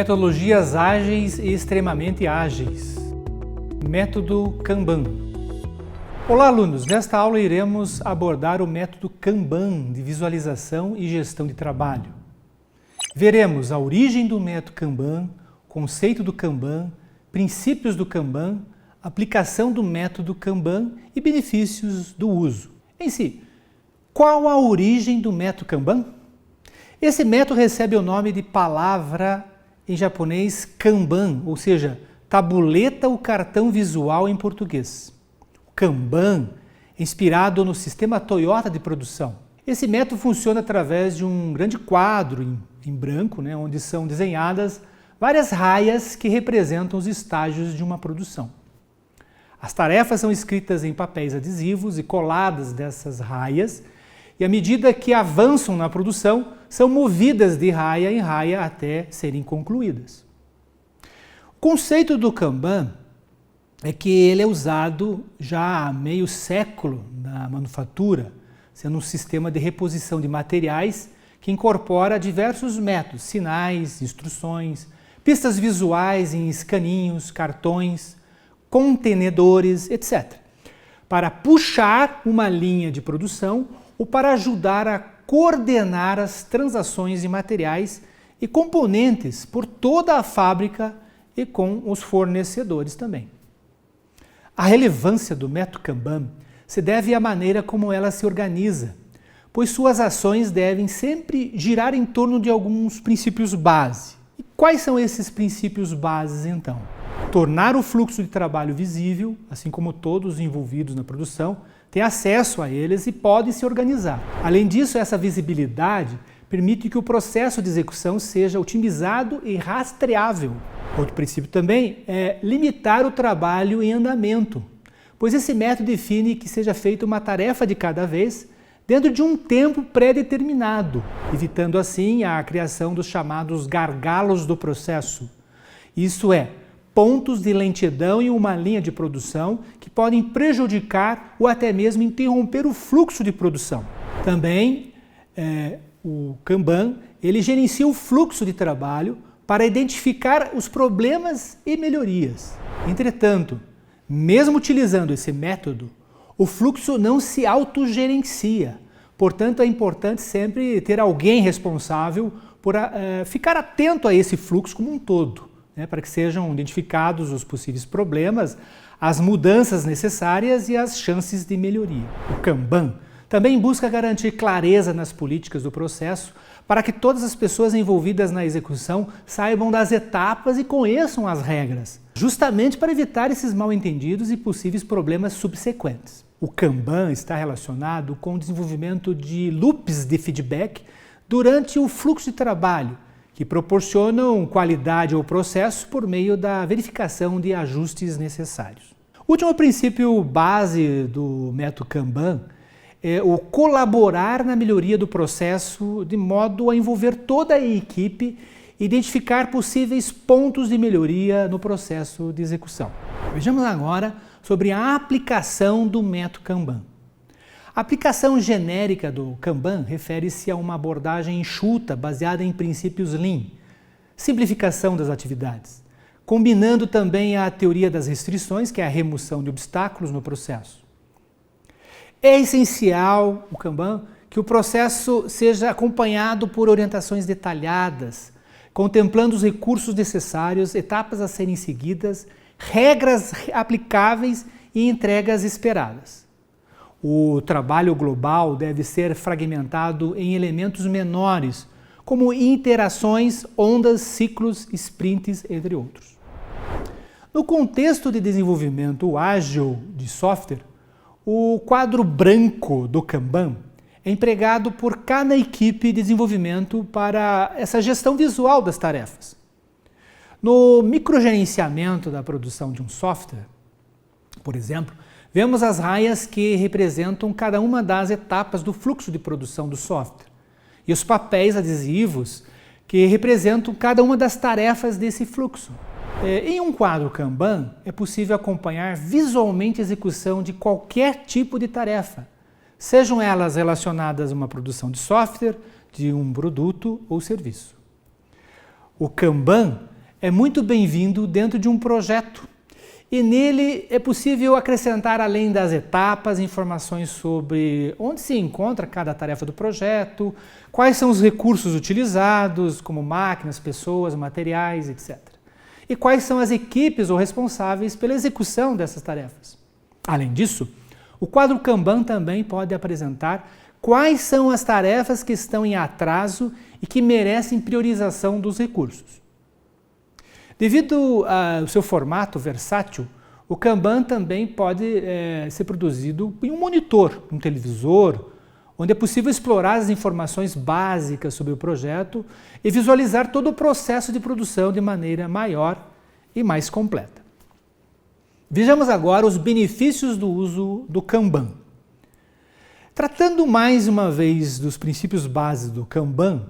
Metodologias ágeis e extremamente ágeis. Método Kanban. Olá, alunos! Nesta aula iremos abordar o método Kanban de visualização e gestão de trabalho. Veremos a origem do método Kanban, conceito do Kanban, princípios do Kanban, aplicação do método Kanban e benefícios do uso. Em si, qual a origem do método Kanban? Esse método recebe o nome de palavra em japonês Kanban, ou seja, tabuleta ou cartão visual em português. O Kanban é inspirado no sistema Toyota de produção. Esse método funciona através de um grande quadro em branco, onde são desenhadas várias raias que representam os estágios de uma produção. As tarefas são escritas em papéis adesivos e coladas dessas raias, e à medida que avançam na produção, são movidas de raia em raia até serem concluídas. O conceito do Kanban é que ele é usado já há meio século na manufatura, sendo um sistema de reposição de materiais que incorpora diversos métodos, sinais, instruções, pistas visuais em escaninhos, cartões, contenedores, etc., para puxar uma linha de produção ou para ajudar a coordenar as transações de materiais e componentes por toda a fábrica e com os fornecedores também. A relevância do método Kanban se deve à maneira como ela se organiza, pois suas ações devem sempre girar em torno de alguns princípios base. E quais são esses princípios bases, então? Tornar o fluxo de trabalho visível, assim como todos os envolvidos na produção, têm acesso a eles e podem se organizar. Além disso, essa visibilidade permite que o processo de execução seja otimizado e rastreável. Outro princípio também é limitar o trabalho em andamento, pois esse método define que seja feita uma tarefa de cada vez dentro de um tempo pré-determinado, evitando assim a criação dos chamados gargalos do processo. Isso é, pontos de lentidão em uma linha de produção que podem prejudicar ou até mesmo interromper o fluxo de produção. Também, o Kanban, ele gerencia o fluxo de trabalho para identificar os problemas e melhorias. Entretanto, mesmo utilizando esse método, o fluxo não se autogerencia. Portanto, é importante sempre ter alguém responsável por ficar atento a esse fluxo como um todo, para que sejam identificados os possíveis problemas, as mudanças necessárias e as chances de melhoria. O Kanban também busca garantir clareza nas políticas do processo para que todas as pessoas envolvidas na execução saibam das etapas e conheçam as regras, justamente para evitar esses mal-entendidos e possíveis problemas subsequentes. O Kanban está relacionado com o desenvolvimento de loops de feedback durante o fluxo de trabalho, que proporcionam qualidade ao processo por meio da verificação de ajustes necessários. O último princípio base do método Kanban é o colaborar na melhoria do processo de modo a envolver toda a equipe e identificar possíveis pontos de melhoria no processo de execução. Vejamos agora sobre a aplicação do método Kanban. A aplicação genérica do Kanban refere-se a uma abordagem enxuta baseada em princípios Lean, simplificação das atividades, combinando também a teoria das restrições, que é a remoção de obstáculos no processo. É essencial, o Kanban, que o processo seja acompanhado por orientações detalhadas, contemplando os recursos necessários, etapas a serem seguidas, regras aplicáveis e entregas esperadas. O trabalho global deve ser fragmentado em elementos menores, como interações, ondas, ciclos, sprints, entre outros. No contexto de desenvolvimento ágil de software, o quadro branco do Kanban é empregado por cada equipe de desenvolvimento para essa gestão visual das tarefas. No microgerenciamento da produção de um software, por exemplo, vemos as raias que representam cada uma das etapas do fluxo de produção do software e os papéis adesivos que representam cada uma das tarefas desse fluxo. Em um quadro Kanban, é possível acompanhar visualmente a execução de qualquer tipo de tarefa, sejam elas relacionadas a uma produção de software, de um produto ou serviço. O Kanban é muito bem-vindo dentro de um projeto e nele é possível acrescentar, além das etapas, informações sobre onde se encontra cada tarefa do projeto, quais são os recursos utilizados, como máquinas, pessoas, materiais, etc. E quais são as equipes ou responsáveis pela execução dessas tarefas. Além disso, o quadro Kanban também pode apresentar quais são as tarefas que estão em atraso e que merecem priorização dos recursos. Devido ao seu formato versátil, o Kanban também pode ser produzido em um monitor, um televisor, onde é possível explorar as informações básicas sobre o projeto e visualizar todo o processo de produção de maneira maior e mais completa. Vejamos agora os benefícios do uso do Kanban. Tratando mais uma vez dos princípios básicos do Kanban,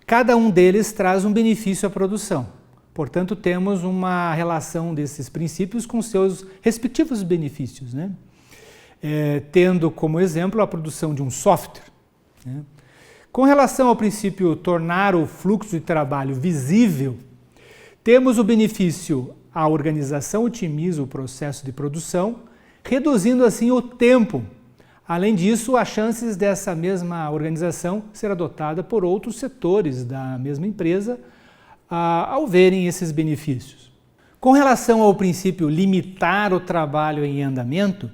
cada um deles traz um benefício à produção. Portanto, temos uma relação desses princípios com seus respectivos benefícios, né? Tendo como exemplo a produção de um software. Né? Com relação ao princípio tornar o fluxo de trabalho visível, temos o benefício: a organização otimiza o processo de produção, reduzindo assim o tempo. Além disso, as chances dessa mesma organização ser adotada por outros setores da mesma empresa ao verem esses benefícios. Com relação ao princípio limitar o trabalho em andamento,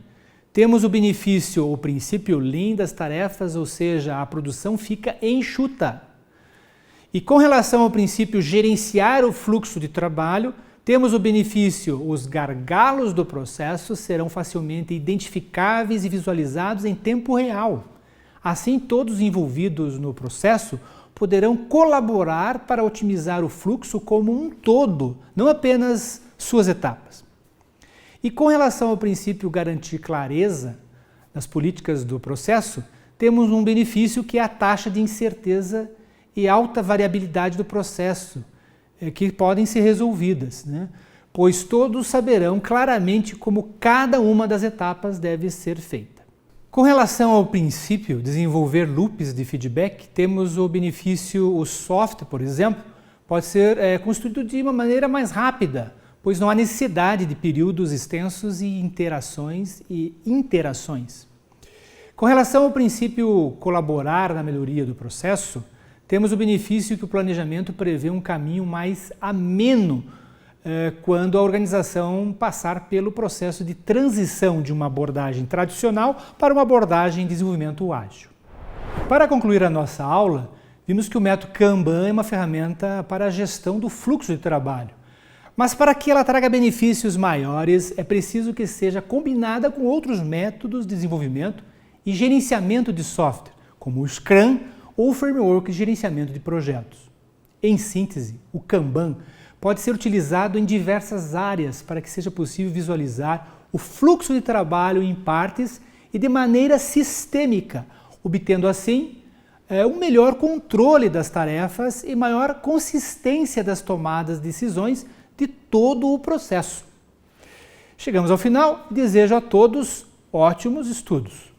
temos o benefício, o princípio Lean das tarefas, ou seja, a produção fica enxuta. E com relação ao princípio gerenciar o fluxo de trabalho, temos o benefício: os gargalos do processo serão facilmente identificáveis e visualizados em tempo real. Assim, todos os envolvidos no processo poderão colaborar para otimizar o fluxo como um todo, não apenas suas etapas. E com relação ao princípio garantir clareza nas políticas do processo, temos um benefício que é a taxa de incerteza e alta variabilidade do processo, que podem ser resolvidas, né? Pois todos saberão claramente como cada uma das etapas deve ser feita. Com relação ao princípio desenvolver loops de feedback, temos o benefício: o software, por exemplo, pode ser construído de uma maneira mais rápida, pois não há necessidade de períodos extensos e interações. Com relação ao princípio colaborar na melhoria do processo, temos o benefício que o planejamento prevê um caminho mais ameno quando a organização passar pelo processo de transição de uma abordagem tradicional para uma abordagem de desenvolvimento ágil. Para concluir a nossa aula, vimos que o método Kanban é uma ferramenta para a gestão do fluxo de trabalho. Mas para que ela traga benefícios maiores, é preciso que seja combinada com outros métodos de desenvolvimento e gerenciamento de software, como o Scrum ou o Framework de gerenciamento de projetos. Em síntese, o Kanban pode ser utilizado em diversas áreas para que seja possível visualizar o fluxo de trabalho em partes e de maneira sistêmica, obtendo assim um melhor controle das tarefas e maior consistência das tomadas de decisões de todo o processo. Chegamos ao final, desejo a todos ótimos estudos.